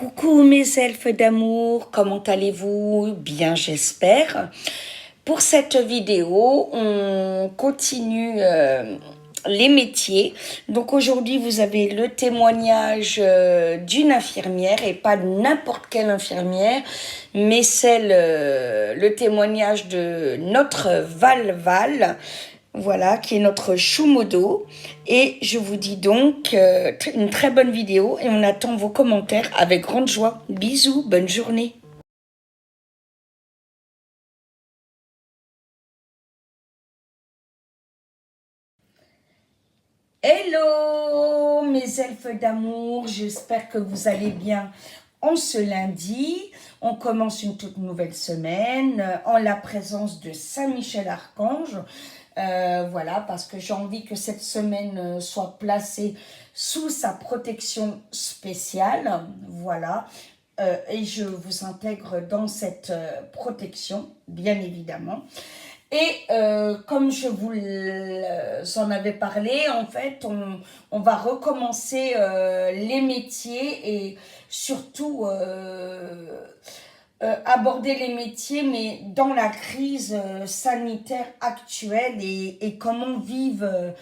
Coucou mes elfes d'amour, comment allez-vous? Bien j'espère. Pour cette vidéo, on continue les métiers. Donc aujourd'hui, vous avez le témoignage d'une infirmière et pas n'importe quelle infirmière, mais le témoignage de notre Val, voilà, qui est notre Choumodo. Et je vous dis donc une très bonne vidéo et on attend vos commentaires avec grande joie. Bisous, bonne journée. Hello mes elfes d'amour, j'espère que vous allez bien en ce lundi. On commence une toute nouvelle semaine en la présence de Saint-Michel-Archange. Voilà, parce que j'ai envie que cette semaine soit placée sous sa protection spéciale. Voilà. Et je vous intègre dans cette protection, bien évidemment. Et comme je vous en avais parlé, en fait, on va recommencer les métiers et surtout aborder les métiers, mais dans la crise sanitaire actuelle et comment vivent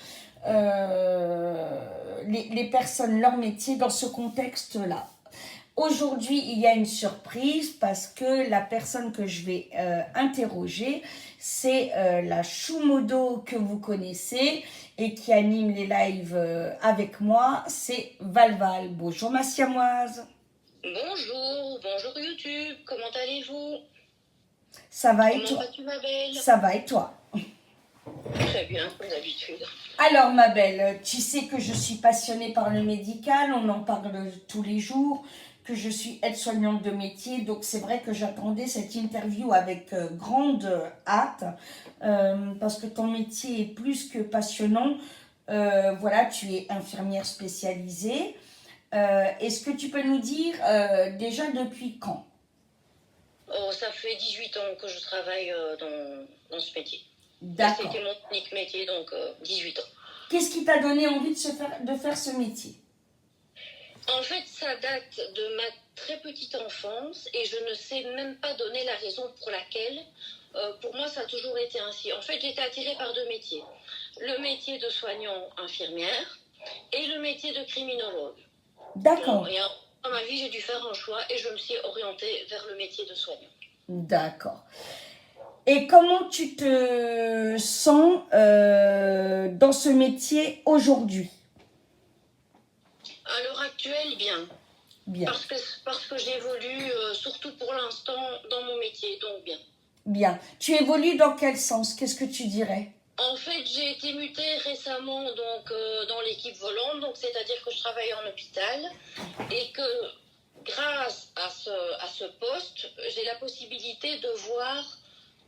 les personnes leur métier dans ce contexte-là. Aujourd'hui, il y a une surprise parce que la personne que je vais interroger, c'est la Choumodo que vous connaissez et qui anime les lives avec moi, c'est Val. Bonjour ma siamoise. Bonjour YouTube, comment allez-vous? Ça va et Comment toi? vas-tu ma belle? Ça va et toi? Très bien, comme d'habitude. Alors ma belle, tu sais que je suis passionnée par le médical, on en parle tous les jours, que je suis aide-soignante de métier, donc c'est vrai que j'attendais cette interview avec grande hâte, parce que ton métier est plus que passionnant. Voilà, tu es infirmière spécialisée. Est-ce que tu peux nous dire déjà depuis quand? Oh, ça fait 18 ans que je travaille dans ce métier. D'accord. C'était mon unique métier, donc 18 ans. Qu'est-ce qui t'a donné envie de faire ce métier? En fait, ça date de ma très petite enfance et je ne sais même pas donner la raison pour laquelle. Pour moi, ça a toujours été ainsi. En fait, j'étais attirée par deux métiers. Le métier de soignant infirmière et le métier de criminologue. D'accord. Et dans ma vie, j'ai dû faire un choix et je me suis orientée vers le métier de soignant. D'accord. Et comment tu te sens dans ce métier aujourd'hui? À l'heure actuelle, bien. Bien. Parce que j'évolue, surtout pour l'instant, dans mon métier, donc bien. Bien. Tu évolues dans quel sens? Qu'est-ce que tu dirais? En fait, j'ai été mutée récemment dans l'équipe volante, donc c'est-à-dire que je travaille en hôpital et que grâce à ce poste, j'ai la possibilité de voir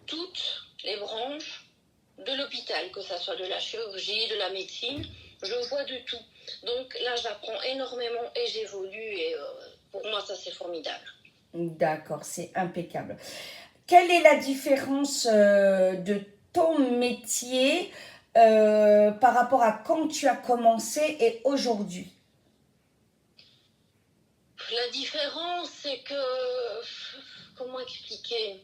toutes les branches de l'hôpital, que ce soit de la chirurgie, de la médecine, je vois de tout. Donc là, j'apprends énormément et j'évolue et pour moi, ça c'est formidable. D'accord, c'est impeccable. Quelle est la différence de ton métier par rapport à quand tu as commencé et aujourd'hui? La différence, c'est que... Comment expliquer?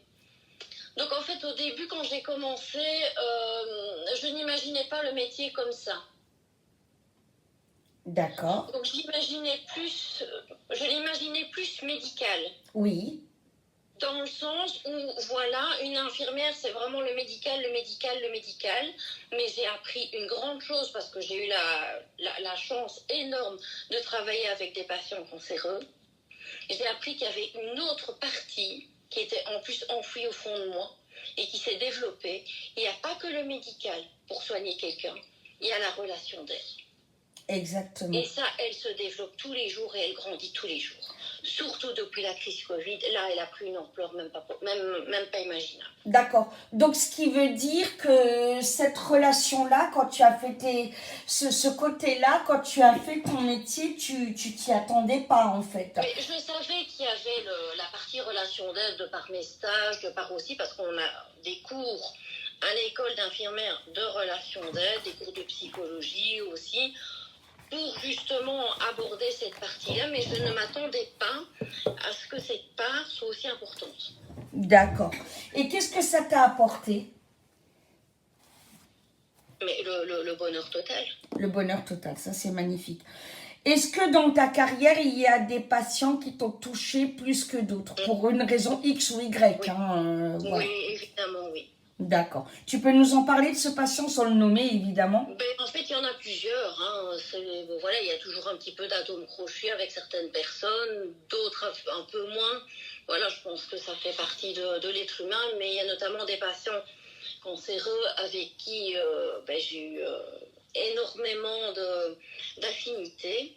Donc en fait, au début, quand j'ai commencé, je n'imaginais pas le métier comme ça. D'accord. Donc je l'imaginais plus médical. Oui. Dans le sens où, voilà, une infirmière, c'est vraiment le médical. Mais j'ai appris une grande chose parce que j'ai eu la chance énorme de travailler avec des patients cancéreux. J'ai appris qu'il y avait une autre partie qui était en plus enfouie au fond de moi et qui s'est développée. Il n'y a pas que le médical pour soigner quelqu'un, il y a la relation d'aide. Exactement. Et ça, elle se développe tous les jours et elle grandit tous les jours. Surtout depuis la crise Covid, là, elle a pris une ampleur même pas imaginable. D'accord. Donc, ce qui veut dire que cette relation-là, quand tu as fait ce côté-là, quand tu as fait ton métier, tu t'y attendais pas, en fait. Mais je savais qu'il y avait la partie relation d'aide de par mes stages, de par aussi, parce qu'on a des cours à l'école d'infirmières de relation d'aide, des cours de psychologie aussi. pour justement aborder cette partie-là, mais je ne m'attendais pas à ce que cette part soit aussi importante. D'accord. Et qu'est-ce que ça t'a apporté? Mais le bonheur total. Le bonheur total, ça c'est magnifique. Est-ce que dans ta carrière, il y a des patients qui t'ont touché plus que d'autres, pour une raison X ou Y, Oui. Voilà. Oui, évidemment, oui. D'accord. Tu peux nous en parler de ce patient sans le nommer, évidemment? En fait, il y en a plusieurs. Voilà, il y a toujours un petit peu d'atomes crochus avec certaines personnes, d'autres un peu moins. Voilà, je pense que ça fait partie de l'être humain, mais il y a notamment des patients cancéreux avec qui j'ai eu énormément d'affinités.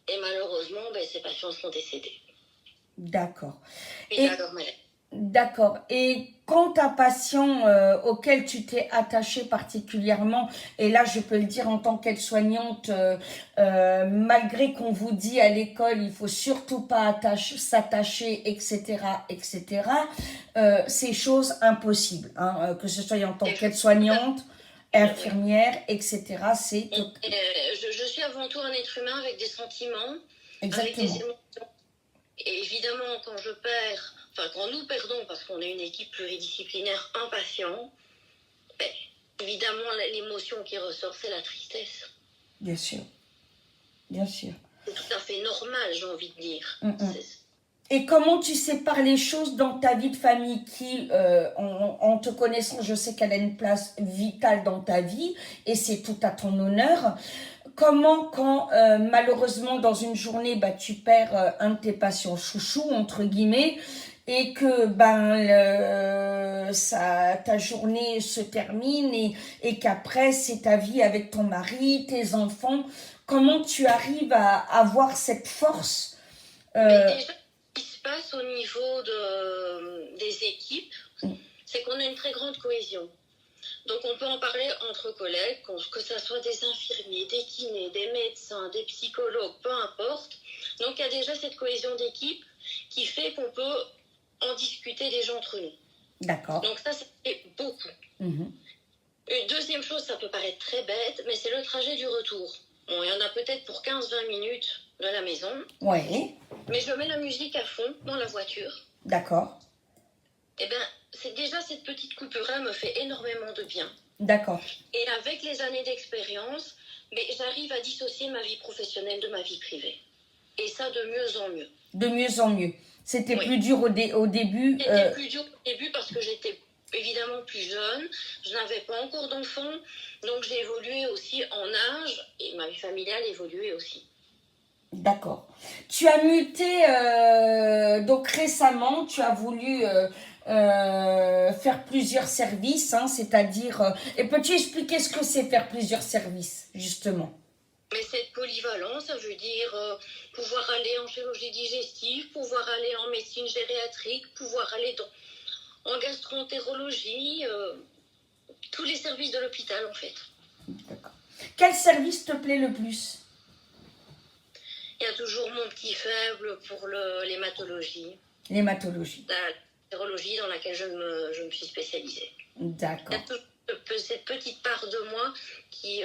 Et malheureusement, ces patients sont décédés. D'accord. Et à leur maladie. D'accord. Et quant à patient auquel tu t'es attachée particulièrement, et là je peux le dire en tant qu'aide-soignante, malgré qu'on vous dit à l'école il faut surtout pas s'attacher, etc., etc., c'est chose impossible, que ce soit en tant qu'aide-soignante, infirmière, etc. C'est je suis avant tout un être humain avec des sentiments, exactement. avec des émotions. Et évidemment, quand nous perdons, parce qu'on est une équipe pluridisciplinaire, un patient, évidemment, l'émotion qui ressort, c'est la tristesse. Bien sûr. Bien sûr. C'est tout à fait normal, j'ai envie de dire. Et comment tu sépares les choses dans ta vie de famille qui, en te connaissant, je sais qu'elle a une place vitale dans ta vie et c'est tout à ton honneur. Comment, quand malheureusement dans une journée, tu perds un de tes patients chouchous, entre guillemets, et que ta journée se termine et qu'après c'est ta vie avec ton mari, tes enfants, comment tu arrives à avoir cette force Déjà, ce qui se passe au niveau des équipes, c'est qu'on a une très grande cohésion. Donc on peut en parler entre collègues, que ce soit des infirmiers, des kinés, des médecins, des psychologues, peu importe. Donc il y a déjà cette cohésion d'équipe qui fait qu'on peut en discuter déjà entre nous. D'accord. Donc ça fait beaucoup. Une deuxième chose, ça peut paraître très bête, mais c'est le trajet du retour. Bon, il y en a peut-être pour 15-20 minutes de la maison. Oui. Mais je mets la musique à fond dans la voiture. D'accord. C'est déjà cette petite coupure-là me fait énormément de bien. D'accord. Et avec les années d'expérience, j'arrive à dissocier ma vie professionnelle de ma vie privée. Et ça de mieux en mieux. De mieux en mieux. C'était plus dur au début. C'était plus dur au début parce que j'étais évidemment plus jeune. Je n'avais pas encore d'enfants. Donc j'ai évolué aussi en âge et ma vie familiale évoluait aussi. D'accord. Tu as muté, donc récemment, tu as voulu faire plusieurs services, c'est-à-dire... et peux-tu expliquer ce que c'est faire plusieurs services, justement? Mais cette polyvalence, ça veut dire pouvoir aller en chirurgie digestive, pouvoir aller en médecine gériatrique, pouvoir aller en gastroentérologie, tous les services de l'hôpital en fait. D'accord. Quel service te plaît le plus? Il y a toujours mon petit faible pour l'hématologie. L'hématologie. La chirurgie dans laquelle je me suis spécialisée. D'accord. Il y a toujours cette petite part de moi qui...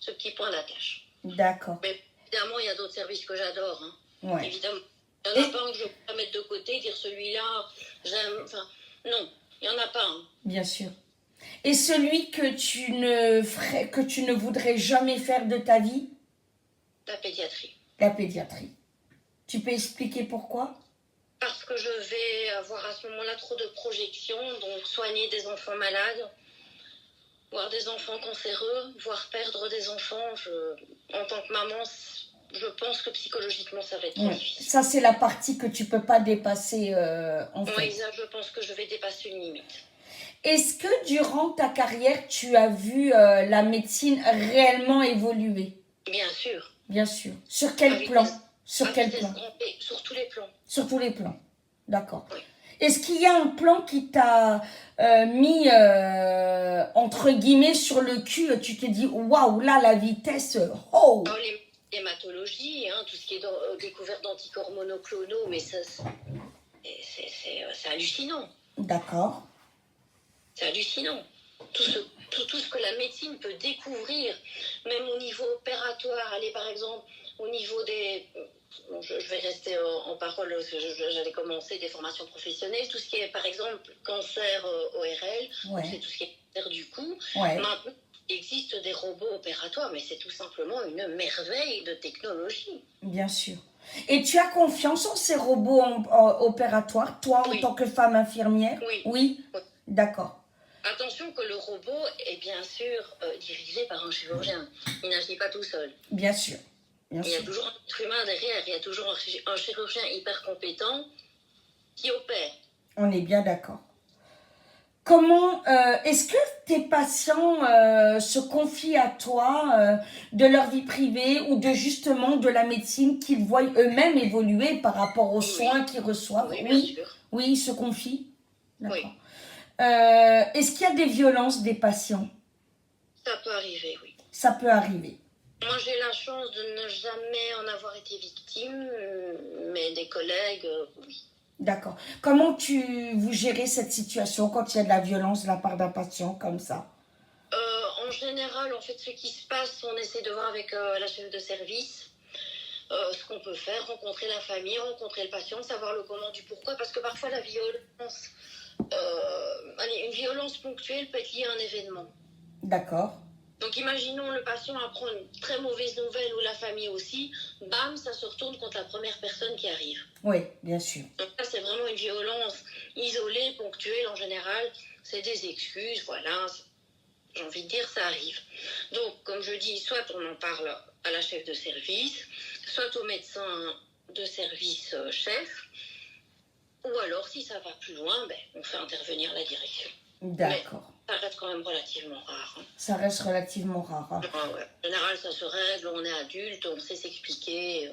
ce petit point d'attache. D'accord. Mais évidemment, il y a d'autres services que j'adore. Ouais. Évidemment. Il n'y en a pas un que je peux mettre de côté, dire celui-là, j'aime. Enfin, non, il n'y en a pas un. Bien sûr. Et celui que tu ne voudrais jamais faire de ta vie? La pédiatrie. La pédiatrie. Tu peux expliquer pourquoi? Parce que je vais avoir à ce moment-là trop de projections, donc soigner des enfants malades, voir des enfants cancéreux, voire perdre des enfants. En tant que maman, je pense que psychologiquement, ça va être trop difficile. Ça, c'est la partie que tu ne peux pas dépasser en fait. Oui, ça, je pense que je vais dépasser une limite. Est-ce que durant ta carrière, tu as vu la médecine réellement évoluer? Bien sûr. Bien sûr. Sur quel plan? Sur quel plan? Sur tous les plans. Sur tous les plans. D'accord. Oui. Est-ce qu'il y a un plan qui t'a mis, entre guillemets, sur le cul? Tu t'es dit, waouh, là, la vitesse, oh! L'hématologie, tout ce qui est découverte d'anticorps monoclonaux, mais ça, c'est hallucinant. D'accord. C'est hallucinant. Tout tout ce que la médecine peut découvrir, même au niveau opératoire. Allez, par exemple, au niveau des... Bon, je vais rester en parole, parce que j'allais commencer des formations professionnelles. Tout ce qui est, par exemple, cancer ORL, donc c'est Ouais, tout ce qui est cancer du cou. ouais, Maintenant, il existe des robots opératoires, mais c'est tout simplement une merveille de technologie. bien sûr. Et tu as confiance en ces robots opératoires, toi, en Oui, tant que femme infirmière? oui. Oui? Oui. D'accord. Attention que le robot est bien sûr dirigé par un chirurgien. Il n'agit pas tout seul. Bien sûr. Bien Il y a sûr. toujours un être humain derrière, il y a toujours un chirurgien hyper compétent qui opère. On est bien d'accord. Comment est-ce que tes patients se confient à toi de leur vie privée ou de justement de la médecine qu'ils voient eux-mêmes évoluer par rapport aux soins Oui, qu'ils reçoivent? oui, bien Oui, sûr. oui, ils se confient. D'accord. Oui, Est-ce qu'il y a des violences des patients? ça peut arriver, oui. Ça peut arriver. Moi, j'ai la chance de ne jamais en avoir été victime, mais des collègues, oui. D'accord. Comment vous gérez cette situation quand il y a de la violence de la part d'un patient comme ça? En général, en fait, ce qui se passe, on essaie de voir avec la chef de service ce qu'on peut faire, rencontrer la famille, rencontrer le patient, savoir le comment du pourquoi, parce que parfois la violence, une violence ponctuelle peut être liée à un événement. D'accord. Donc imaginons le patient apprend une très mauvaise nouvelle ou la famille aussi, bam, ça se retourne contre la première personne qui arrive. Oui, bien sûr. Donc là, c'est vraiment une violence isolée, ponctuelle en général, c'est des excuses, voilà, j'ai envie de dire, ça arrive. Donc, comme je dis, soit on en parle à la chef de service, soit au médecin de service chef, ou alors, si ça va plus loin, on fait intervenir la direction. D'accord. Mais ça reste quand même relativement rare. Ça reste relativement rare. Hein. Ah ouais. En général, ça se règle, on est adulte, on sait s'expliquer.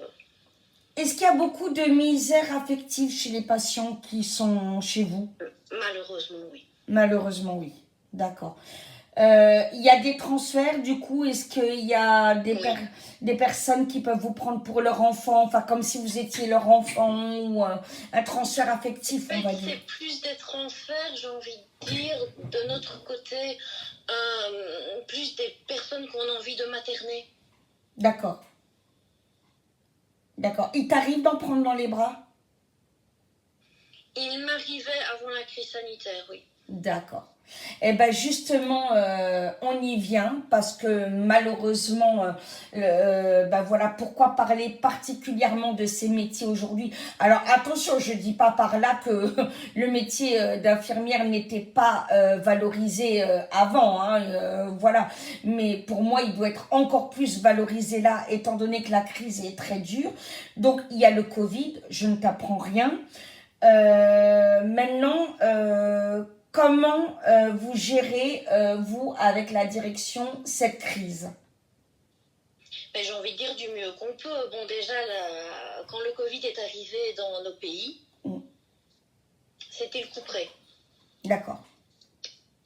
Est-ce qu'il y a beaucoup de misère affective chez les patients qui sont chez vous? Malheureusement, oui. Malheureusement, oui. D'accord. Il y a des transferts, du coup, est-ce qu'il y a des personnes qui peuvent vous prendre pour leur enfant, enfin comme si vous étiez leur enfant, ou un transfert affectif, on va dire? C'est plus des transferts, j'ai envie de dire, de notre côté, plus des personnes qu'on a envie de materner. D'accord. D'accord. Il t'arrive d'en prendre dans les bras? Il m'arrivait avant la crise sanitaire, oui. D'accord. Eh ben justement, on y vient parce que malheureusement, ben voilà pourquoi parler particulièrement de ces métiers aujourd'hui. Alors attention, je dis pas par là que le métier d'infirmière n'était pas valorisé avant, hein, voilà. Mais pour moi, il doit être encore plus valorisé là, étant donné que la crise est très dure. Donc il y a le Covid, je ne t'apprends rien. Maintenant, comment vous gérez, vous, avec la direction, cette crise? J'ai envie de dire du mieux qu'on peut. Bon, déjà, quand le Covid est arrivé dans nos pays, c'était le coup près. D'accord.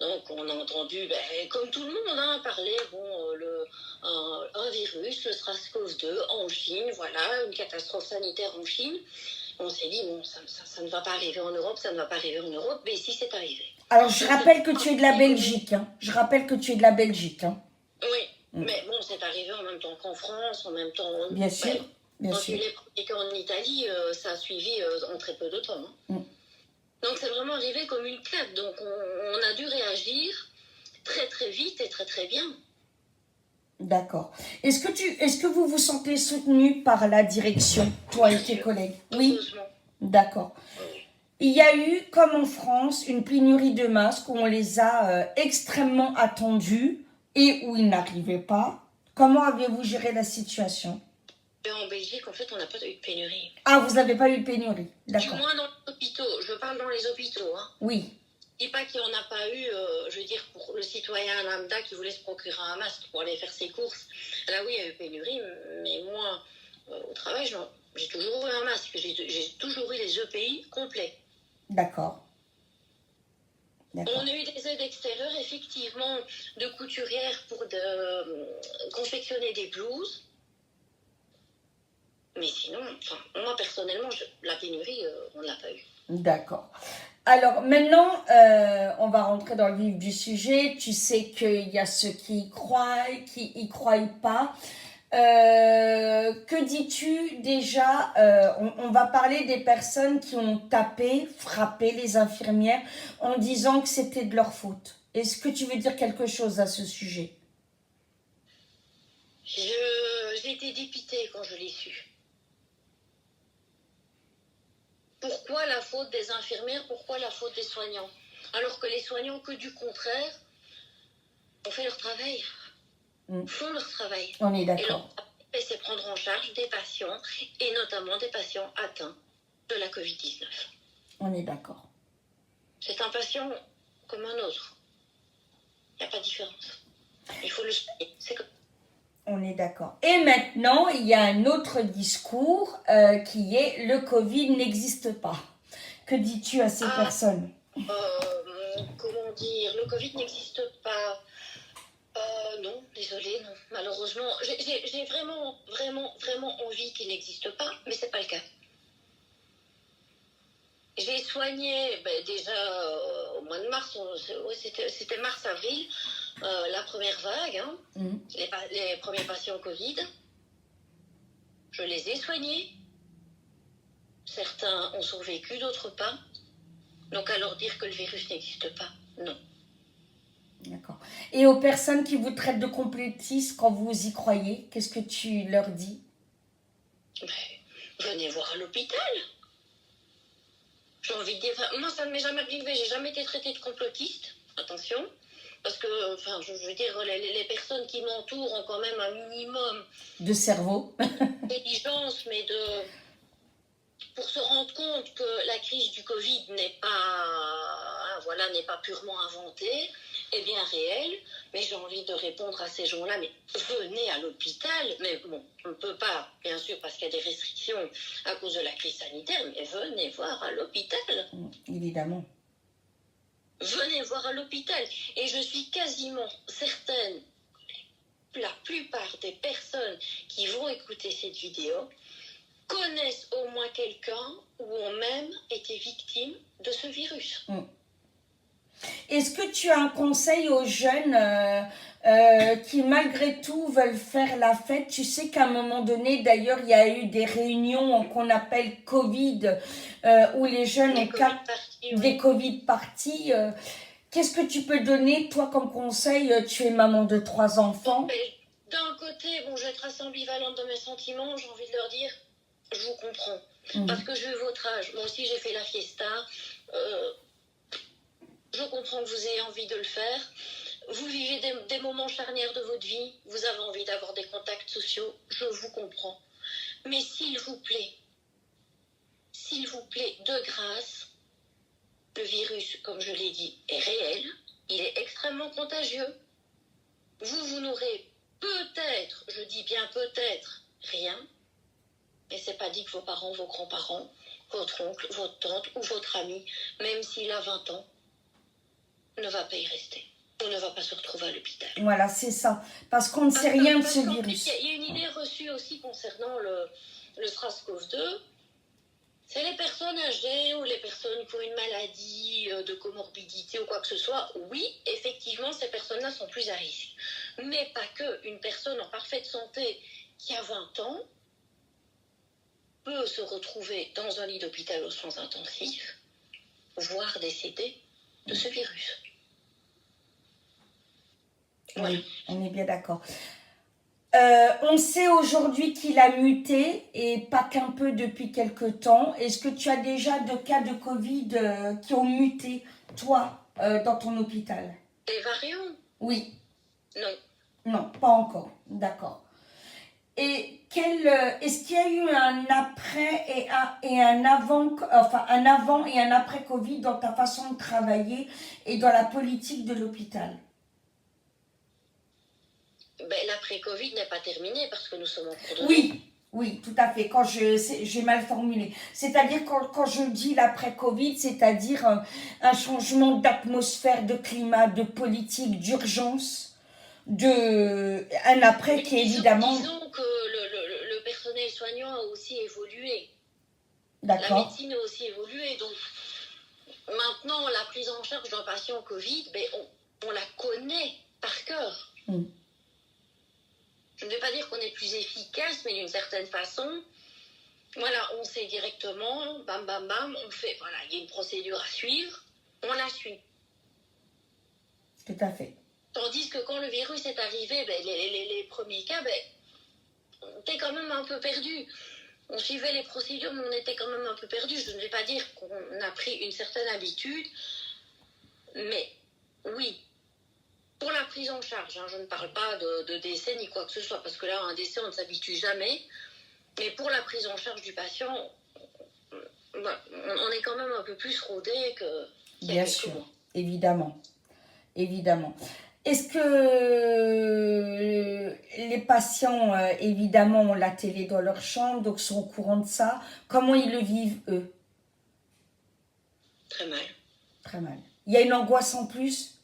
Donc, on a entendu, comme tout le monde, hein, parler, un virus, le SARS-CoV-2 en Chine, voilà, une catastrophe sanitaire en Chine. On s'est dit, bon, ça ne va pas arriver en Europe, ça ne va pas arriver en Europe, mais si c'est arrivé. Alors, je rappelle que tu es de la Belgique. Hein. Je rappelle que tu es de la Belgique. Hein. Oui, mais bon, c'est arrivé en même temps qu'en France, en même temps... Bien sûr, bien quand sûr. il est pratiqué en Italie, ça a suivi en très peu de temps. Hein. Donc, c'est vraiment arrivé comme une claque. Donc, on a dû réagir très, très vite et très, très bien. D'accord. Est-ce que vous vous sentez soutenu par la direction, toi et tes collègues? Oui. D'accord. Il y a eu, comme en France, une pénurie de masques où on les a extrêmement attendus et où ils n'arrivaient pas. Comment avez-vous géré la situation? En Belgique, en fait, on n'a pas eu de pénurie. Ah, vous n'avez pas eu de pénurie. D'accord. Du moins dans les hôpitaux. Je parle dans les hôpitaux. Hein. Oui. Je ne dis pas qu'il n'y en a pas eu, je veux dire, pour le citoyen lambda qui voulait se procurer un masque pour aller faire ses courses. Là, oui, il y a eu pénurie, mais moi, au travail, j'ai toujours eu un masque. J'ai toujours eu les EPI complets. D'accord. On a eu des aides extérieures, effectivement, de couturières pour confectionner des blouses. Mais sinon, moi, personnellement, la pénurie, on ne l'a pas eu. D'accord. Alors maintenant, on va rentrer dans le vif du sujet. Tu sais qu'il y a ceux qui y croient, qui y croient pas. Que dis-tu déjà on va parler des personnes qui ont tapé, frappé les infirmières en disant que c'était de leur faute. Est-ce que tu veux dire quelque chose à ce sujet? J'ai été dépitée quand je l'ai su. Pourquoi la faute des infirmières? Pourquoi la faute des soignants? Alors que les soignants, que du contraire, ont fait leur travail, font leur travail. On est Et leur d'accord. travail, c'est prendre en charge des patients, et notamment des patients atteints de la Covid-19. On est d'accord. C'est un patient comme un autre. Il n'y a pas de différence. Il faut le soigner. C'est comme... On est d'accord. Et maintenant, il y a un autre discours qui est le Covid n'existe pas. Que dis-tu à ces personnes? Comment dire? Le Covid n'existe pas. Non, désolé, non. Malheureusement, j'ai vraiment envie qu'il n'existe pas, mais c'est pas le cas. J'ai soigné déjà au mois de mars, c'était mars-avril, la première vague, hein, les premiers patients Covid. Je les ai soignés. Certains ont survécu, d'autres pas. Donc à leur dire que le virus n'existe pas, non. D'accord. Et aux personnes qui vous traitent de complotistes quand vous y croyez, qu'est-ce que tu leur dis? Venez voir à l'hôpital. J'ai envie de dire, moi ça ne m'est jamais arrivé, j'ai jamais été traitée de complotiste, attention, parce que, je veux dire, les personnes qui m'entourent ont quand même un minimum de cerveau, d'intelligence, mais pour se rendre compte que la crise du Covid n'est pas purement inventée, est bien réelle. Mais j'ai envie de répondre à ces gens-là, mais venez à l'hôpital. Mais bon, on ne peut pas, bien sûr, parce qu'il y a des restrictions à cause de la crise sanitaire, mais venez voir à l'hôpital. Évidemment. Venez voir à l'hôpital. Et je suis quasiment certaine, la plupart des personnes qui vont écouter cette vidéo connaissent au moins quelqu'un ou ont même été victimes de ce virus. Est-ce que tu as un conseil aux jeunes qui malgré tout veulent faire la fête? Tu sais qu'à un moment donné, d'ailleurs, il y a eu des réunions qu'on appelle Covid, où les jeunes des Covid parties. Qu'est-ce que tu peux donner, toi, comme conseil? Tu es maman de 3 enfants. D'un côté, je vais être assez ambivalente dans mes sentiments. J'ai envie de leur dire, je vous comprends. Parce que j'ai eu votre âge. Moi aussi, j'ai fait la fiesta. Je comprends que vous ayez envie de le faire. Vous vivez des moments charnières de votre vie. Vous avez envie d'avoir des contacts sociaux. Je vous comprends. Mais s'il vous plaît, de grâce, le virus, comme je l'ai dit, est réel. Il est extrêmement contagieux. Vous n'aurez peut-être, je dis bien peut-être, rien. Mais c'est pas dit que vos parents, vos grands-parents, votre oncle, votre tante ou votre ami, même s'il a 20 ans, ne va pas y rester. On ne va pas se retrouver à l'hôpital. Voilà, c'est ça. Parce qu'on ne sait rien de ce virus. Il y a une idée reçue aussi concernant le SRAS-CoV-2. C'est les personnes âgées ou les personnes qui ont une maladie de comorbidité ou quoi que ce soit. Oui, effectivement, ces personnes-là sont plus à risque. Mais pas que. Une personne en parfaite santé qui a 20 ans peut se retrouver dans un lit d'hôpital aux soins intensifs, voire décéder de ce virus. Oui, on est bien d'accord. On sait aujourd'hui qu'il a muté et pas qu'un peu depuis quelque temps. Est-ce que tu as déjà de cas de Covid qui ont muté, toi, dans ton hôpital? Des variants? Oui. Non. Non, pas encore. D'accord. Et est-ce qu'il y a eu un après et un avant, un avant et un après Covid dans ta façon de travailler et dans la politique de l'hôpital? L'après-Covid n'est pas terminé parce que nous sommes en cours de vie. Oui, tout à fait. Quand j'ai mal formulé. C'est-à-dire quand je dis l'après-Covid, c'est-à-dire un changement d'atmosphère, de climat, de politique, d'urgence, un après qui est évidemment... Disons que le personnel soignant a aussi évolué. D'accord. La médecine a aussi évolué, donc maintenant, la prise en charge d'un patient Covid, ben, on la connaît par cœur. Je ne vais pas dire qu'on est plus efficace, mais d'une certaine façon, voilà, on sait directement, bam, bam, bam, on fait, voilà, il y a une procédure à suivre, on la suit. Tout à fait. Tandis que quand le virus est arrivé, ben, les premiers cas, ben, on était quand même un peu perdu. On suivait les procédures, mais on était quand même un peu perdu. Je ne vais pas dire qu'on a pris une certaine habitude, mais oui, pour la prise en charge, hein, je ne parle pas de décès ni quoi que ce soit, parce que là, un décès, on ne s'habitue jamais. Mais pour la prise en charge du patient, on est quand même un peu plus rodé qu'il y a quelques mois. Évidemment. Évidemment. Est-ce que les patients, évidemment, ont la télé dans leur chambre, donc sont au courant de ça? Comment ils le vivent, eux? Très mal. Très mal. Il y a une angoisse en plus?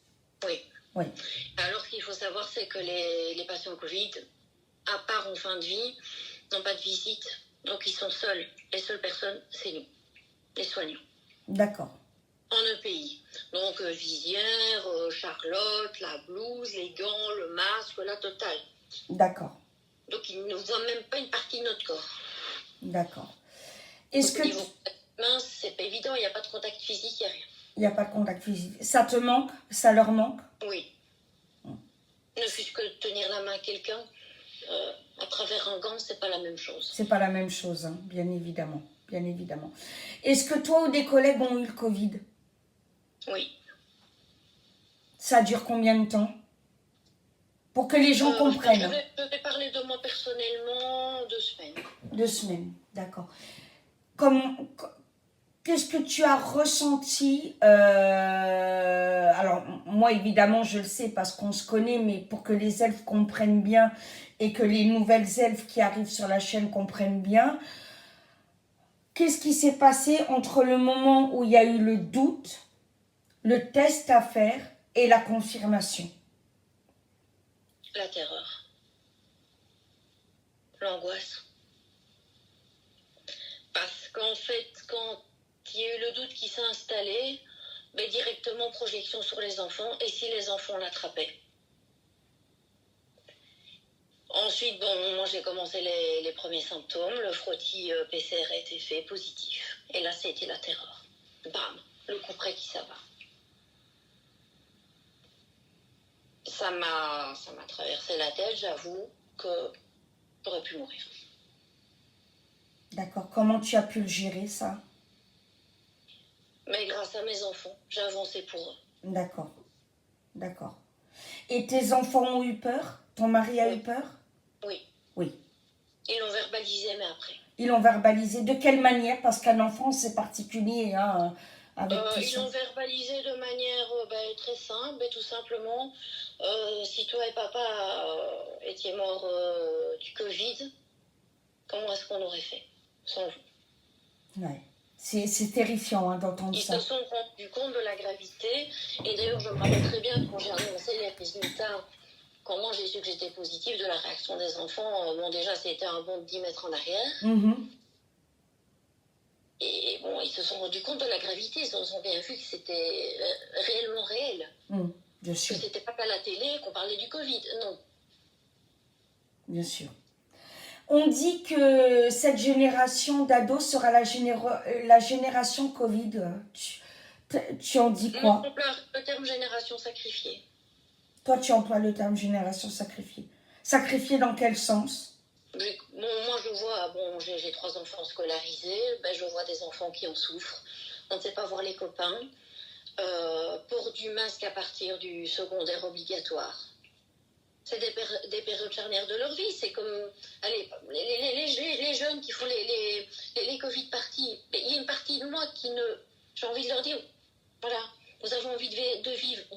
Oui. Oui. Alors, ce qu'il faut savoir, c'est que les patients Covid, à part en fin de vie, n'ont pas de visite. Donc, ils sont seuls. Les seules personnes, c'est nous, les soignants. D'accord. En EPI. Donc, visière, Charlotte, la blouse, les gants, le masque, la totale. D'accord. Donc, ils ne voient même pas une partie de notre corps. D'accord. Est-ce que... Au niveau mince, c'est pas évident, il n'y a pas de contact physique, il n'y a rien. Il n'y a pas de contact physique. Ça te manque? Ça leur manque? Oui. Ne fût-ce que tenir la main à quelqu'un à travers un gant, c'est pas la même chose. C'est pas la même chose, hein, bien évidemment. Bien évidemment. Est-ce que toi ou des collègues ont eu le Covid? Oui. Ça dure combien de temps? Pour que les gens comprennent. Je vais parler de moi personnellement, 2 semaines. 2 semaines, d'accord. Qu'est-ce que tu as ressenti alors, moi, évidemment, je le sais parce qu'on se connaît, mais pour que les elfes comprennent bien et que les nouvelles elfes qui arrivent sur la chaîne comprennent bien, qu'est-ce qui s'est passé entre le moment où il y a eu le doute, le test à faire et la confirmation? La terreur. L'angoisse. Parce qu'en fait, quand il y a eu le doute qui s'est installé, ben directement projection sur les enfants, et si les enfants l'attrapaient. Ensuite, bon, moi j'ai commencé les premiers symptômes, le frottis PCR a été fait positif. Et là, c'était la terreur. Bam, le coup près qui s'abat. Ça m'a traversé la tête, j'avoue que j'aurais pu mourir. D'accord. Comment tu as pu le gérer, ça? Mais grâce à mes enfants, j'ai avancé pour eux. D'accord. D'accord. Et tes enfants ont eu peur? Ton mari a eu peur? Oui. Oui. Ils l'ont verbalisé, mais après. Ils l'ont verbalisé. De quelle manière? Parce qu'un enfant, c'est particulier, hein, avec tout Ils ça. l'ont verbalisé de manière très simple, tout simplement. Si toi et papa étiez morts du Covid, comment est-ce qu'on aurait fait sans vous? Ouais. C'est terrifiant, hein, d'entendre ça. Ils se sont rendus compte de la gravité. Et d'ailleurs, je me rappelle très bien quand j'ai annoncé les résultats, quand moi j'ai su que j'étais positive, de la réaction des enfants. Bon, déjà, c'était un bond de 10 mètres en arrière. Et bon, ils se sont rendus compte de la gravité. Ils ont bien vu que c'était réellement réel. Bien sûr. Que c'était pas qu'à la télé qu'on parlait du Covid. Non. Bien sûr. On dit que cette génération d'ados sera la génération Covid. Tu en dis quoi? On emploie le terme génération sacrifiée. Toi, tu emploies le terme génération sacrifiée. Sacrifiée dans quel sens? Bon, moi, je vois, bon, j'ai 3 enfants scolarisés, je vois des enfants qui en souffrent. On ne sait pas voir les copains. Port du masque à partir du secondaire obligatoire. C'est des périodes charnières de leur vie. C'est comme, allez, les jeunes qui font les Covid parties. Il y a une partie de moi qui ne... J'ai envie de leur dire, voilà, vous avez envie de vivre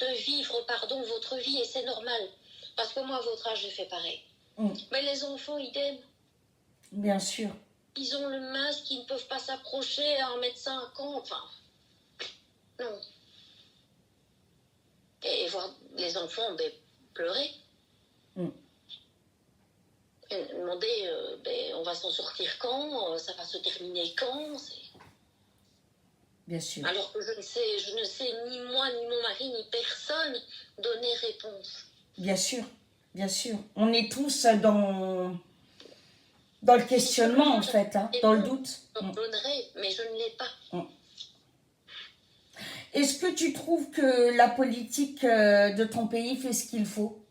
votre vie et c'est normal. Parce que moi, à votre âge, j'ai fait pareil. Mais les enfants, idem. Bien sûr. Ils ont le masque, ils ne peuvent pas s'approcher à 1,50 m. Enfin, non. Et voir les enfants pleurer. Et demander, on va s'en sortir quand? Ça va se terminer quand? bien sûr. Alors que je ne sais ni moi, ni mon mari, ni personne donner réponse. Bien sûr, bien sûr. On est tous dans le questionnement, en fait, hein, dans le doute. Je donnerai, mais je ne l'ai pas. Est-ce que tu trouves que la politique de ton pays fait ce qu'il faut?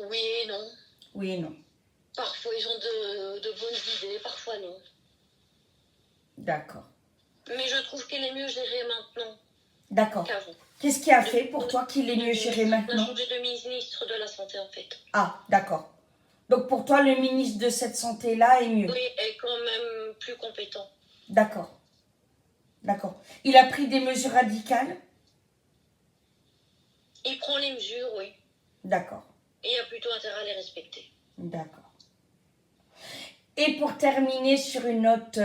Oui et non. Oui et non. Parfois, ils ont de bonnes idées, parfois non. D'accord. Mais je trouve qu'elle est mieux gérée maintenant D'accord. qu'avant. Qu'est-ce qui a fait pour toi qu'il est mieux géré On a maintenant? changé de ministre de la Santé, en fait. Ah, d'accord. Donc pour toi, le ministre de cette santé-là est mieux? Oui, est quand même plus compétent. D'accord. D'accord. Il a pris des mesures radicales? Il prend les mesures, oui. D'accord. Et il y a plutôt intérêt à les respecter. D'accord. Et pour terminer sur une note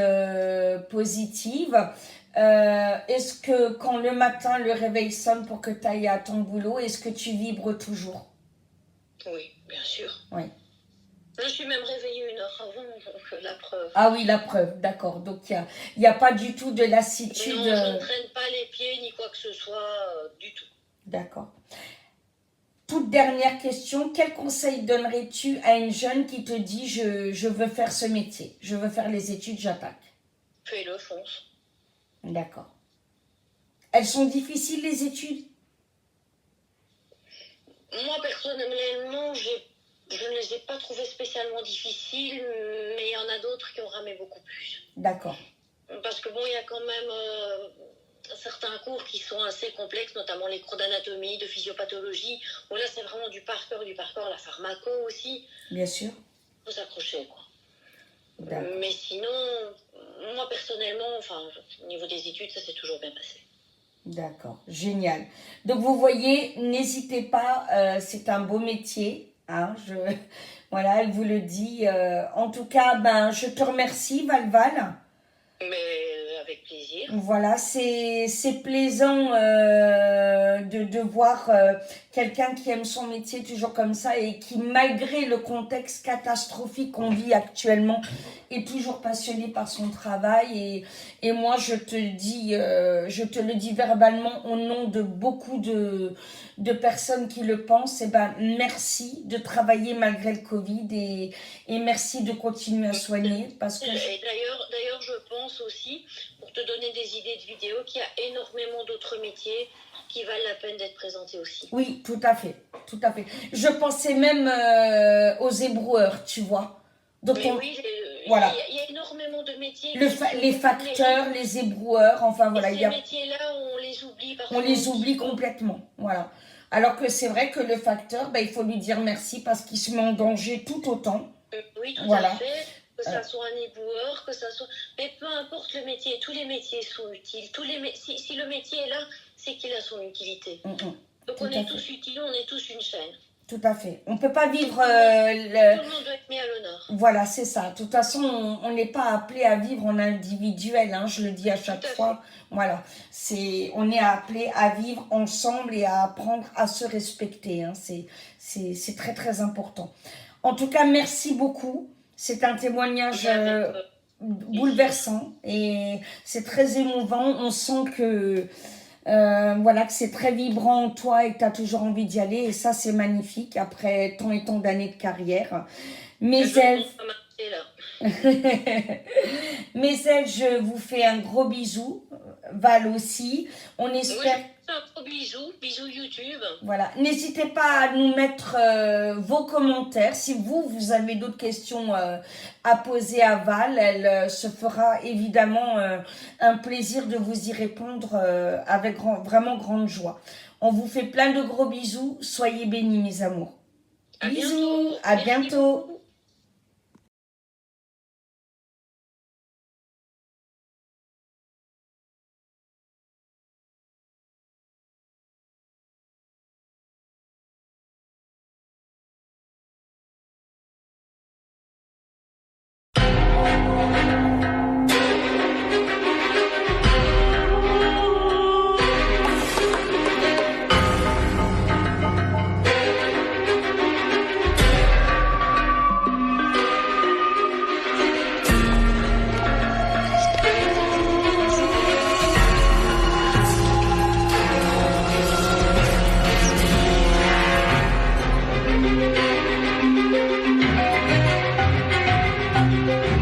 positive, est-ce que quand le matin le réveil sonne pour que tu ailles à ton boulot, est-ce que tu vibres toujours? Oui, bien sûr. Oui. Je suis même réveillée 1 heure avant, donc la preuve. Ah oui, la preuve, d'accord. Donc il n'y a pas du tout de lassitude. Non, je ne traîne pas les pieds ni quoi que ce soit du tout. D'accord. Toute dernière question, quel conseil donnerais-tu à une jeune qui te dit je veux faire ce métier, je veux faire les études, j'attaque? Fais-le, fonce. D'accord. Elles sont difficiles les études? Moi, personnellement, je ne les ai pas trouvées spécialement difficiles, mais il y en a d'autres qui ont ramé beaucoup plus. D'accord. Parce que bon, il y a quand même certains cours qui sont assez complexes, notamment les cours d'anatomie, de physiopathologie, où là, c'est vraiment du par cœur, la pharmaco aussi. Bien sûr. Il faut s'accrocher, quoi. D'accord. Mais sinon, moi, personnellement, enfin, au niveau des études, ça s'est toujours bien passé. D'accord, génial. Donc vous voyez, n'hésitez pas, c'est un beau métier. Hein, voilà, elle vous le dit. En tout cas, je te remercie, Valval. Mais avec plaisir. Voilà, c'est plaisant de voir quelqu'un qui aime son métier toujours comme ça et qui, malgré le contexte catastrophique qu'on vit actuellement, est toujours passionné par son travail. Et moi, je te le dis verbalement au nom de beaucoup de personnes qui le pensent. Merci de travailler malgré le Covid et merci de continuer à soigner. Parce que et d'ailleurs, je pense aussi, pour te donner des idées de vidéos, qu'il y a énormément d'autres métiers qui valent la peine d'être présentés aussi. Oui, tout à fait, tout à fait. Je pensais même aux ébroueurs, tu vois. Donc voilà. Il y a énormément de métiers. Les facteurs, les ébroueurs, enfin voilà. Ces métiers-là, on les oublie parfois. On les oublie complètement, voilà. Alors que c'est vrai que le facteur, il faut lui dire merci parce qu'il se met en danger tout autant. Oui, tout à fait. Que ça soit un éboueur, que ça soit... Mais peu importe le métier, tous les métiers sont utiles. Si le métier est là, c'est qu'il a son utilité. Donc on est tous utiles, on est tous une chaîne. Tout à fait. On ne peut pas vivre... Tout le monde doit être mis à l'honneur. Voilà, c'est ça. De toute façon, on n'est pas appelé à vivre en individuel, hein, je le dis à chaque fois. Voilà. On est appelé à vivre ensemble et à apprendre à se respecter. Hein. C'est très, très important. En tout cas, merci beaucoup. C'est un témoignage bouleversant et c'est très émouvant. On sent que... que c'est très vibrant en toi et que tu as toujours envie d'y aller. Et ça, c'est magnifique après tant et tant d'années de carrière. Mes elfes, je vous fais un gros bisou. Val aussi. On espère... Oui, un gros bisous YouTube. Voilà. N'hésitez pas à nous mettre vos commentaires. Si vous avez d'autres questions à poser à Val, elle se fera évidemment un plaisir de vous y répondre avec vraiment grande joie. On vous fait plein de gros bisous. Soyez bénis, mes amours. Bisous. À bientôt. Thank you.